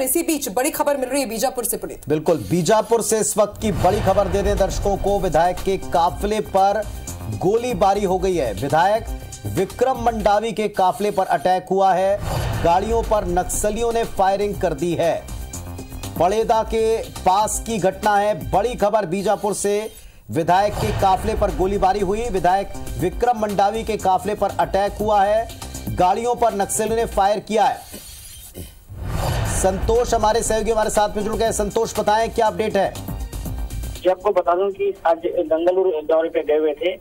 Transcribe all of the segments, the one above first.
पर इसी बीच बड़ी खबर मिल रही है बीजापुर से। पुनीत, बिल्कुल, बीजापुर से इस वक्त की बड़ी खबर दे दें दर्शकों को। विधायक के काफिले पर गोलीबारी हो गई है। विधायक विक्रम मंडावी के काफिले पर अटैक हुआ है। गाड़ियों पर नक्सलियों ने फायरिंग कर दी है। पड़ेदा के पास की घटना है। बड़ी खबर बीजापुर से, विधायक के काफिले पर गोलीबारी हुई। विधायक विक्रम मंडावी के काफिले पर अटैक हुआ है। गाड़ियों पर नक्सलियों ने फायर किया है। संतोष हमारे सहयोगी हमारे साथ में जुड़ गए। संतोष, बताएं क्या अपडेट है? जी, आपको बता दूं कि आज गंगालूर दौरे पे गए हुए थे।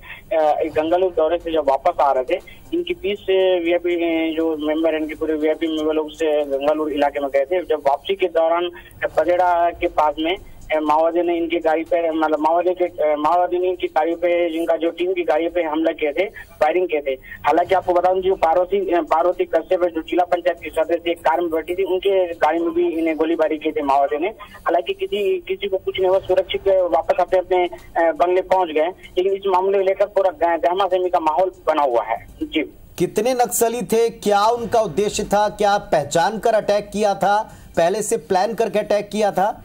गंगालूर दौरे से जब वापस आ रहे थे, इनकी 20 वीआईपी जो मेंबर हैं, इनके पूरे वीआईपी मेंबर लोग से गंगालूर इलाके में गए थे। जब वापसी के दौरान पजेड़ा के पास में माओवादी ने इनकी गाड़ी पे, मतलब माओवादी ने इनकी गाड़ी पे, जिनका जो टीम की गाड़ी पे हमला किए थे, फायरिंग किए थे। हालांकि आपको बता दूं, जो पार्वती कश्यप जो जिला पंचायत की सदस्य एक कार में बैठी थी, उनके गाड़ी में भी इन्हें गोलीबारी की थी माओवादी ने। हालांकि किसी को कुछ नहीं हुआ, सुरक्षित वापस अपने अपने बंगले पहुंच गए। लेकिन इस मामले को लेकर पूरा गहमागहमी का माहौल बना हुआ है। जी, कितने नक्सली थे? क्या उनका उद्देश्य था? क्या पहचान कर अटैक किया था? पहले से प्लान करके अटैक किया था?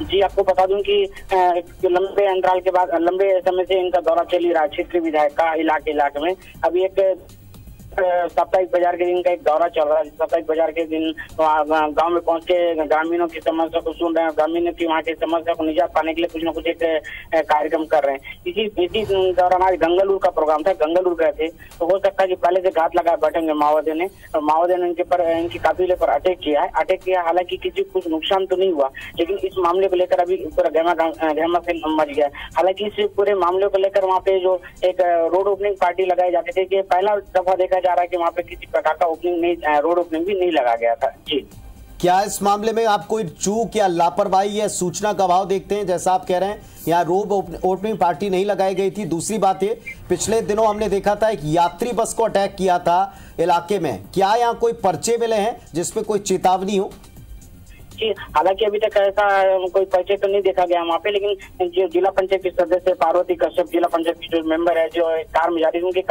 जी, आपको बता दूं कि लंबे अंतराल के बाद, लंबे समय से इनका दौरा चल ही रहा है क्षेत्रीय विधायक का इलाके में। अभी एक साप्ताहिक बाजार के दिन का एक दौरा चल रहा है। साप्ताहिक बाजार के दिन गांव में पहुंच के ग्रामीणों की समस्या को सुन रहे हैं। ग्रामीणों की वहां की समस्या को निजात पाने के लिए कुछ न कुछ एक कार्यक्रम कर रहे हैं। इसी दौरान आज गंगालूर का प्रोग्राम था, गंगालूर गए थे। तो हो सकता है कि पहले से घात लगाए बैठेंगे माओवादी ने, और माओवादी ने इनके काफिले पर अटैक किया। हालांकि किसी को कुछ नुकसान तो नहीं हुआ, लेकिन इस मामले को लेकर अभी पूरा गहमा से मच गया। हालांकि इस पूरे मामले को लेकर वहाँ पे जो एक रोड ओपनिंग पार्टी लगाई जाती थी, कि पहला दफा देखा जा रहा है कि वहाँ पे किसी प्रकार का रोड ओपनिंग भी नहीं लगाया गया था। जी, क्या इस मामले में आप कोई चूक या लापरवाही या सूचना का अभाव देखते हैं? जैसा आप कह रहे हैं यहाँ रोड ओपनिंग पार्टी नहीं लगाई गई थी। दूसरी बात है, पिछले दिनों हमने देखा था एक यात्री बस को अटैक किया था इलाके में। क्या यहाँ कोई पर्चे मिले हैं जिसपे कोई चेतावनी हो? जी, हालांकि अभी तक ऐसा कोई परिचय तो नहीं देखा गया वहाँ पे, लेकिन जो जिला पंचायत की सदस्य पार्वती कश्यप, जिला पंचायत की जो मेंबर है, जो कार में जा रही है, उनके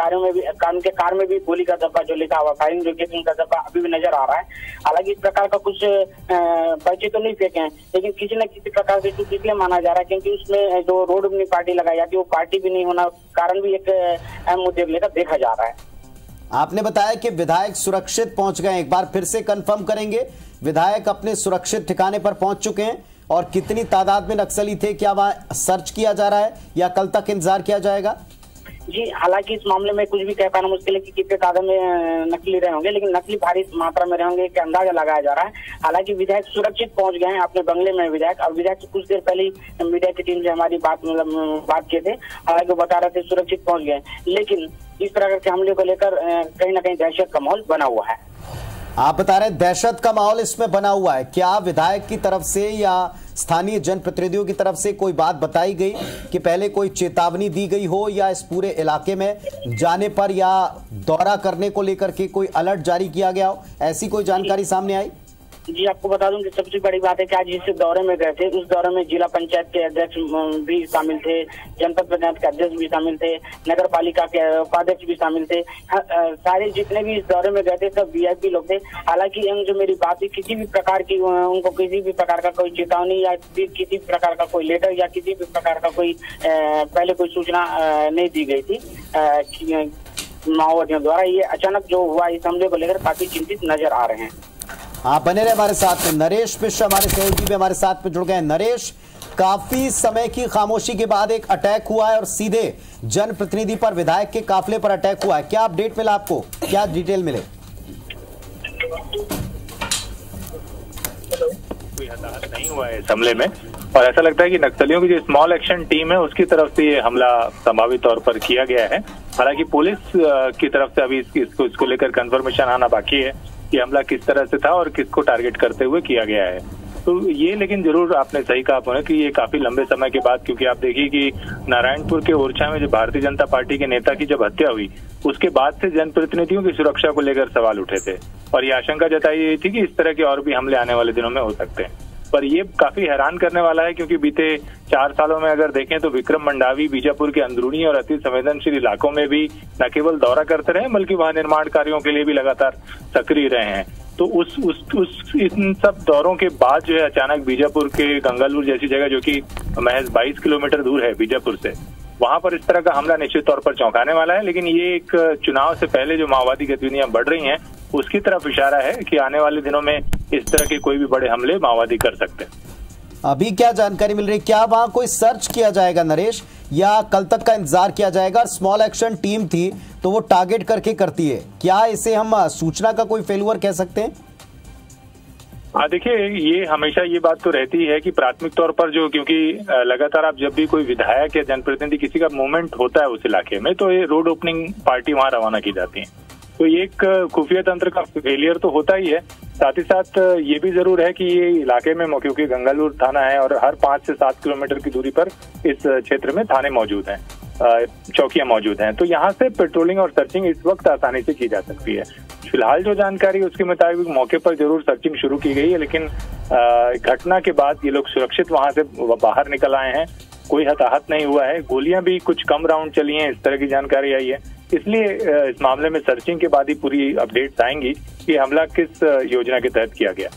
कार में भी गोली का धब्बा जो लिखा हुआ, फायरिंग जो किया, उनका धब्बा अभी भी नजर आ रहा है। हालांकि इस प्रकार का कुछ परिचय तो नहीं फेंके हैं, लेकिन किसी न किसी प्रकार से कुछ इसलिए माना जा रहा है क्योंकि उसमें जो रोड ओपनिंग पार्टी लगाई जाती है, वो पार्टी भी नहीं होना कारण भी एक अहम मुद्दे को लेकर देखा जा रहा है। आपने बताया कि विधायक सुरक्षित पहुंच गए। एक बार फिर से कंफर्म करेंगे, विधायक अपने सुरक्षित ठिकाने पर पहुंच चुके हैं? और कितनी तादाद में नक्सली थे? क्या वहां सर्च किया जा रहा है या कल तक इंतजार किया जाएगा? जी, हालांकि इस मामले में कुछ भी कह पाना मुश्किल है कि कितने तादाद में नकली रहे होंगे, लेकिन नकली भारी मात्रा में रहे होंगे, अंदाजा लगाया जा रहा है। हालांकि विधायक सुरक्षित पहुंच गए हैं अपने बंगले में। विधायक से कुछ देर पहले ही मीडिया की टीम से हमारी बात किए थे। हालांकि वो बता रहे थे सुरक्षित पहुंच गए, लेकिन इस प्रकार के हमले को लेकर कहीं ना कहीं दहशत का माहौल बना हुआ है। आप बता रहे हैं दहशत का माहौल इसमें बना हुआ है। क्या विधायक की तरफ से या स्थानीय जनप्रतिनिधियों की तरफ से कोई बात बताई गई कि पहले कोई चेतावनी दी गई हो, या इस पूरे इलाके में जाने पर या दौरा करने को लेकर के कोई अलर्ट जारी किया गया हो? ऐसी कोई जानकारी सामने आई? जी, आपको बता दूं कि सबसे बड़ी बात है कि आज जिस दौरे में गए थे, उस दौरे में जिला पंचायत के अध्यक्ष भी शामिल थे, जनपद पंचायत के अध्यक्ष भी शामिल थे, नगर पालिका के उपाध्यक्ष भी शामिल थे। सारे जितने भी इस दौरे में गए थे सब वीआईपी लोग थे। हालांकि जो मेरी बात थी, किसी भी प्रकार की उनको किसी भी प्रकार का कोई चेतावनी या किसी प्रकार का कोई लेटर या किसी भी प्रकार का कोई पहले कोई सूचना नहीं दी गई थी माओवादियों द्वारा। ये अचानक जो हुआ, इस हमले को लेकर काफी चिंतित नजर आ रहे हैं। आप बने रहे हमारे साथ में। नरेश मिश्र हमारे सहयोगी भी हमारे साथ में जुड़ गए हैं। नरेश, काफी समय की खामोशी के बाद एक अटैक हुआ है और सीधे जनप्रतिनिधि पर, विधायक के काफिले पर अटैक हुआ है। क्या अपडेट मिला आपको? क्या डिटेल मिले? कोई हताहत नहीं हुआ है इस हमले में, और ऐसा लगता है कि नक्सलियों की जो स्मॉल एक्शन टीम है उसकी तरफ से ये हमला संभावित तौर पर किया गया है। हालांकि पुलिस की तरफ से अभी इसको लेकर कंफर्मेशन आना बाकी है कि हमला किस तरह से था और किसको टारगेट करते हुए किया गया है। तो ये, लेकिन जरूर आपने सही कहा कि ये काफी लंबे समय के बाद, क्योंकि आप देखिए कि नारायणपुर के ओरछा में जो भारतीय जनता पार्टी के नेता की जब हत्या हुई, उसके बाद से जनप्रतिनिधियों की सुरक्षा को लेकर सवाल उठे थे, और ये आशंका जताई गई थी कि इस तरह के और भी हमले आने वाले दिनों में हो सकते हैं। पर ये काफी हैरान करने वाला है, क्योंकि बीते 4 सालों में अगर देखें तो विक्रम मंडावी बीजापुर के अंदरूनी और अति संवेदनशील इलाकों में भी न केवल दौरा करते रहे, बल्कि वहां निर्माण कार्यों के लिए भी लगातार सक्रिय रहे हैं। तो इन सब दौरों के बाद जो है अचानक बीजापुर के गंगालूर जैसी जगह, जो कि महज 22 किलोमीटर दूर है बीजापुर से, वहां पर इस तरह का हमला निश्चित तौर पर चौंकाने वाला है। लेकिन ये एक चुनाव से पहले जो माओवादी गतिविधियां बढ़ रही हैं उसकी तरफ इशारा है कि आने वाले दिनों में इस तरह के कोई भी बड़े हमले माओवादी कर सकते हैं। अभी क्या जानकारी मिल रही, क्या वहां कोई सर्च किया जाएगा नरेश, या कल तक का इंतजार किया जाएगा? स्मॉल एक्शन टीम थी तो वो टारगेट करके करती है, क्या इसे हम सूचना का कोई फेल्यूर कह सकते हैं? देखिए, ये हमेशा ये बात तो रहती है कि प्राथमिक तौर पर जो, क्योंकि लगातार आप जब भी कोई विधायक या जनप्रतिनिधि किसी का मूवमेंट होता है उस इलाके में, तो ये रोड ओपनिंग पार्टी वहां रवाना की जाती है। तो ये एक खुफिया तंत्र का फेलियर तो होता ही है। साथ ही साथ ये भी जरूर है कि ये इलाके में, क्योंकि गंगालूर थाना है और हर 5 से 7 किलोमीटर की दूरी पर इस क्षेत्र में थाने मौजूद हैं, चौकियां मौजूद हैं, तो यहाँ से पेट्रोलिंग और सर्चिंग इस वक्त आसानी से की जा सकती है। फिलहाल जो जानकारी उसके मुताबिक मौके पर जरूर सर्चिंग शुरू की गई है, लेकिन घटना के बाद ये लोग सुरक्षित वहां से बाहर निकल आए हैं, कोई हताहत नहीं हुआ है, गोलियां भी कुछ कम राउंड चली हैं, इस तरह की जानकारी आई है। इसलिए इस मामले में सर्चिंग के बाद ही पूरी अपडेट्स आएंगी कि हमला किस योजना के तहत किया गया।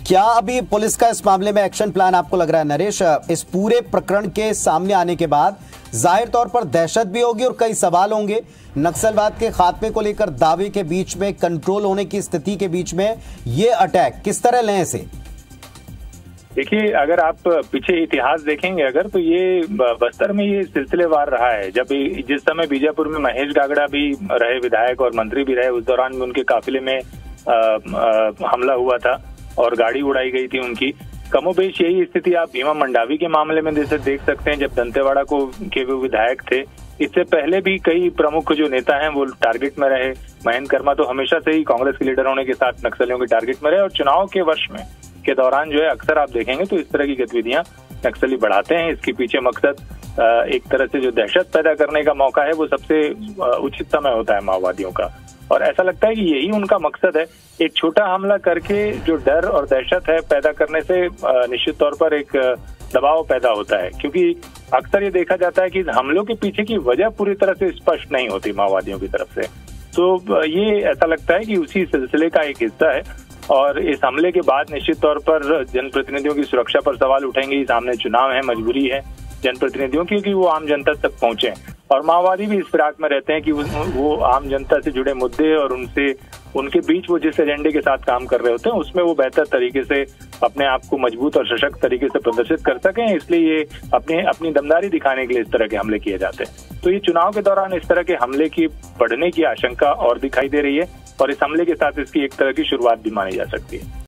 क्या अभी पुलिस का इस मामले में एक्शन प्लान आपको लग रहा है नरेश? इस पूरे प्रकरण के सामने आने के बाद जाहिर तौर पर दहशत भी होगी और कई सवाल होंगे। नक्सलवाद के खात्मे को लेकर दावे के बीच में, कंट्रोल होने की स्थिति के बीच में ये अटैक किस तरह लें इसे? देखिए, अगर आप पीछे इतिहास देखेंगे अगर, तो ये बस्तर में ये सिलसिलेवार रहा है। जब जिस समय बीजापुर में महेश गागड़ा भी रहे विधायक और मंत्री भी रहे, उस दौरान भी उनके काफिले में हमला हुआ था और गाड़ी उड़ाई गई थी उनकी। कमोबेश यही स्थिति आप भीमा मंडावी के मामले में जैसे देख सकते हैं, जब दंतेवाड़ा के वो विधायक थे। इससे पहले भी कई प्रमुख जो नेता हैं वो टारगेट में रहे। महेंद्र कर्मा तो हमेशा से ही कांग्रेस के लीडर होने के साथ नक्सलियों के टारगेट में रहे, और चुनाव के वर्ष में के दौरान जो है अक्सर आप देखेंगे तो इस तरह की गतिविधियां नक्सली बढ़ाते हैं। इसके पीछे मकसद एक तरह से जो दहशत पैदा करने का मौका है वो सबसे उचित समय होता है माओवादियों का, और ऐसा लगता है कि यही उनका मकसद है। एक छोटा हमला करके जो डर और दहशत है पैदा करने से निश्चित तौर पर एक दबाव पैदा होता है, क्योंकि अक्सर ये देखा जाता है कि हमलों के पीछे की वजह पूरी तरह से स्पष्ट नहीं होती माओवादियों की तरफ से। तो ये ऐसा लगता है कि उसी सिलसिले का एक हिस्सा है, और इस हमले के बाद निश्चित तौर पर जनप्रतिनिधियों की सुरक्षा पर सवाल उठेंगे। सामने चुनाव है, मजबूरी है जनप्रतिनिधियों की कि वो आम जनता तक पहुंचे, और माओवादी भी इस फिराक में रहते हैं कि वो आम जनता से जुड़े मुद्दे और उनके बीच वो जिस एजेंडे के साथ काम कर रहे होते हैं उसमें वो बेहतर तरीके से अपने आप को मजबूत और सशक्त तरीके से प्रदर्शित कर सकें। इसलिए ये अपनी दमदारी दिखाने के लिए इस तरह के हमले किए जाते हैं। तो ये चुनाव के दौरान इस तरह के हमले की बढ़ने की आशंका और दिखाई दे रही है, और इस हमले के साथ इसकी एक तरह की शुरुआत भी मानी जा सकती है।